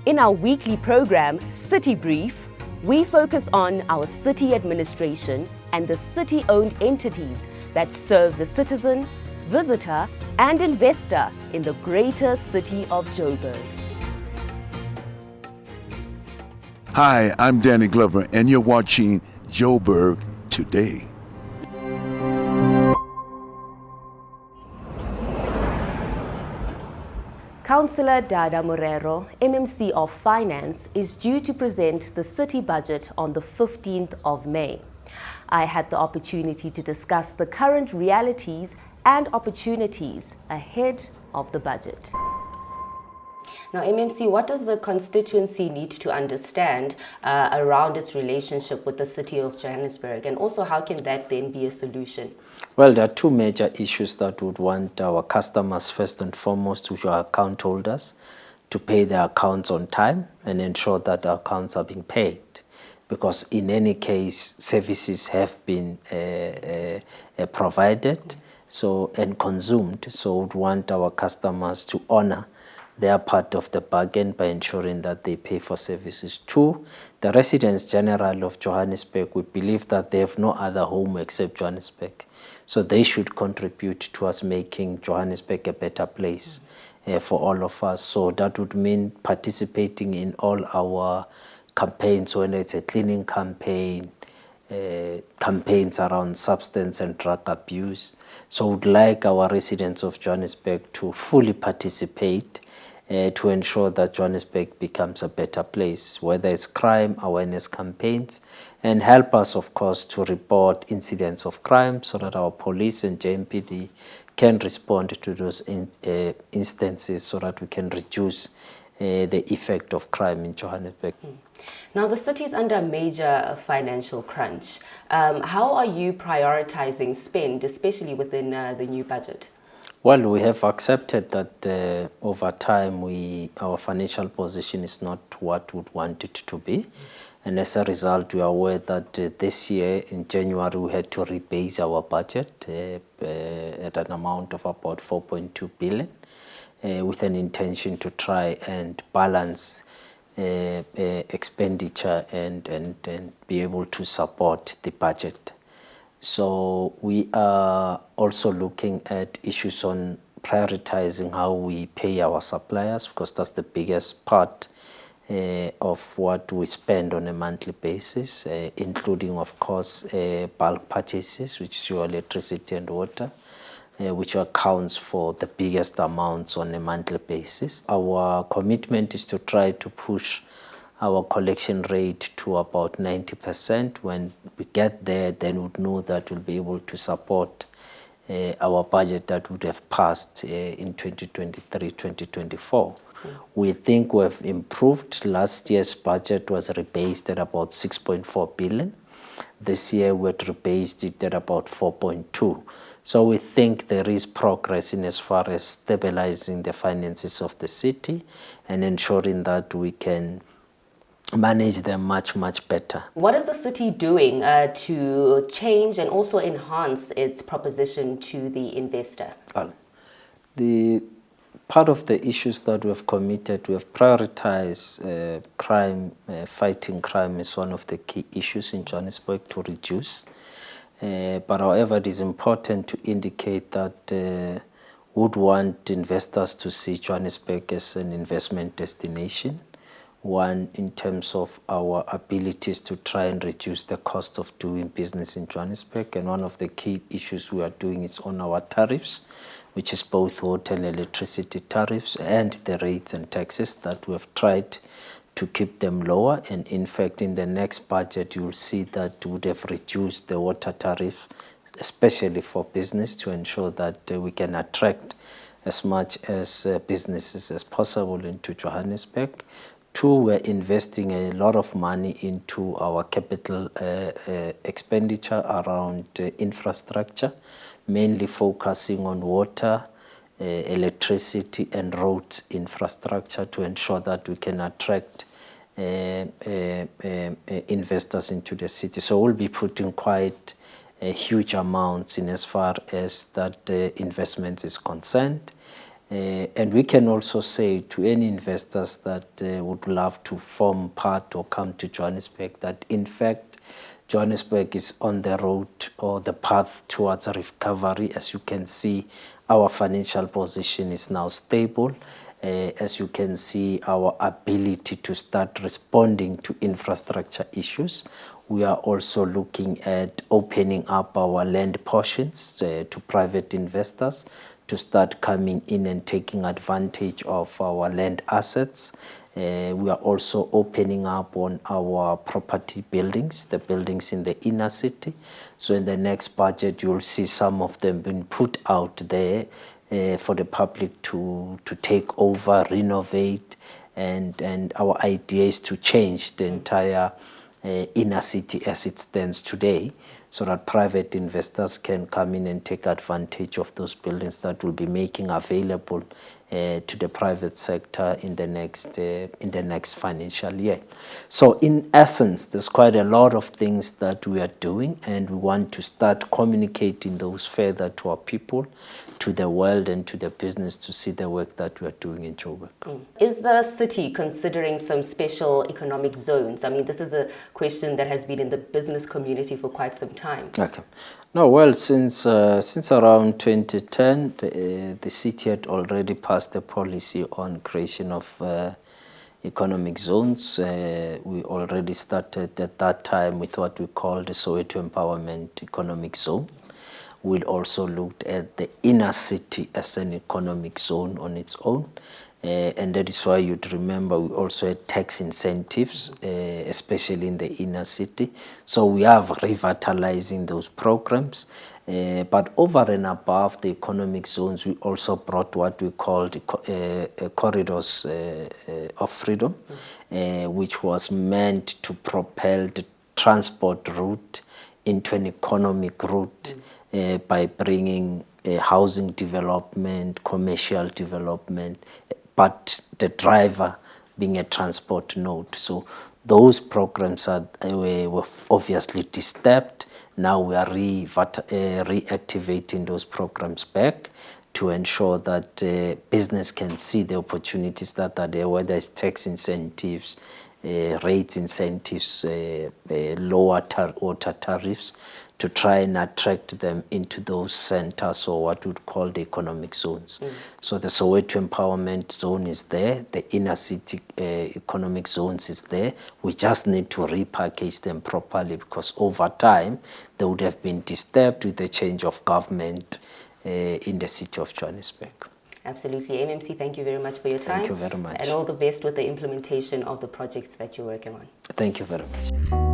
In our weekly program, City Brief, we focus on our city administration and the city-owned entities that serve the citizen, visitor, and investor in the greater city of Joburg. Hi, I'm Danny Glover, and you're watching Joburg Today. Councillor Dada Morero, MMC of Finance, is due to present the city budget on the 15th of May. I had the opportunity to discuss the current realities and opportunities ahead of the budget. Now, MMC, what does the constituency need to understand around its relationship with the City of Johannesburg, and also how can that then be a solution? Well, there are two major issues that would want our customers, first and foremost, which are account holders, to pay their accounts on time and ensure that the accounts are being paid. Because in any case, services have been provided and consumed, so we would want our customers to honor their part of the bargain by ensuring that they pay for services. Two, the residents general of Johannesburg, we believe that they have no other home except Johannesburg. So they should contribute to us making Johannesburg a better place for all of us. So that would mean participating in all our campaigns, whether it's a cleaning campaign, campaigns around substance and drug abuse. So we'd like our residents of Johannesburg to fully participate to ensure that Johannesburg becomes a better place, whether it's crime awareness campaigns, and help us, of course, to report incidents of crime so that our police and JMPD can respond to those instances so that we can reduce the effect of crime in Johannesburg. Now, the city is under a major financial crunch. How are you prioritizing spend, especially within the new budget? Well, we have accepted that over time our financial position is not what we would want it to be. And as a result, we are aware that this year in January we had to rebase our budget at an amount of about 4.2 billion with an intention to try and balance expenditure and be able to support the budget. So we are also looking at issues on prioritizing how we pay our suppliers, because that's the biggest part of what we spend on a monthly basis, including, of course, bulk purchases, which is your electricity and water, which accounts for the biggest amounts on a monthly basis. Our commitment is to try to push our collection rate to about 90%. When we get there, then we'd know that we'll be able to support our budget that would have passed in 2023-2024. We think we have improved. Last year's budget was rebased at about 6.4 billion. This year we had rebased it at about 4.2. So we think there is progress in as far as stabilizing the finances of the city and ensuring that we can manage them much, much better. What is the city doing to change and also enhance its proposition to the investor? Well, the part of the issues that we have committed, we have prioritized crime, fighting crime is one of the key issues in Johannesburg to reduce. But however, it is important to indicate that we would want investors to see Johannesburg as an investment destination. One, in terms of our abilities to try and reduce the cost of doing business in Johannesburg. And one of the key issues we are doing is on our tariffs, which is both water and electricity tariffs and the rates and taxes that we have tried to keep them lower. And in fact, in the next budget, you will see that we would have reduced the water tariff, especially for business, to ensure that we can attract as much as businesses as possible into Johannesburg. Two, we're investing a lot of money into our capital expenditure around infrastructure, mainly focusing on water, electricity and road infrastructure to ensure that we can attract investors into the city. So we'll be putting quite huge amounts in as far as that investment is concerned. And we can also say to any investors that would love to form part or come to Johannesburg that in fact Johannesburg is on the road or the path towards recovery. As you can see, our financial position is now stable. As you can see, our ability to start responding to infrastructure issues. We are also looking at opening up our land portions to private investors to start coming in and taking advantage of our land assets. We are also opening up on our property buildings, the buildings in the inner city. So in the next budget, you'll see some of them being put out there for the public to take over, renovate, and our idea is to change the entire inner city as it stands today, so that private investors can come in and take advantage of those buildings that will be making available to the private sector in the next financial year. So in essence, there's quite a lot of things that we are doing, and we want to start communicating those further to our people, to the world, and to the business to see the work that we are doing in Joburg. Is the city considering some special economic zones? I mean, this is a question that has been in the business community for quite some time. Okay. No, well, since around 2010, the city had already passed a policy on creation of economic zones. We already started at that time with what we call the Soweto Empowerment Economic Zone. We also looked at the inner city as an economic zone on its own. And that is why you'd remember we also had tax incentives, especially in the inner city. So we are revitalizing those programs. But over and above the economic zones, we also brought what we called corridors of freedom, which was meant to propel the transport route into an economic route by bringing housing development, commercial development, but the driver being a transport node. So those programs were obviously disturbed. Now we are reactivating those programs back to ensure that business can see the opportunities that are there, whether it's tax incentives, rates incentives, lower water tariffs, to try and attract them into those centers, or what we'd call the economic zones. So the Soweto Empowerment Zone is there, the inner city economic zones is there. We just need to repackage them properly, because over time they would have been disturbed with the change of government in the city of Johannesburg. Absolutely. MMC, thank you very much for your time. Thank you very much. And all the best with the implementation of the projects that you're working on. Thank you very much.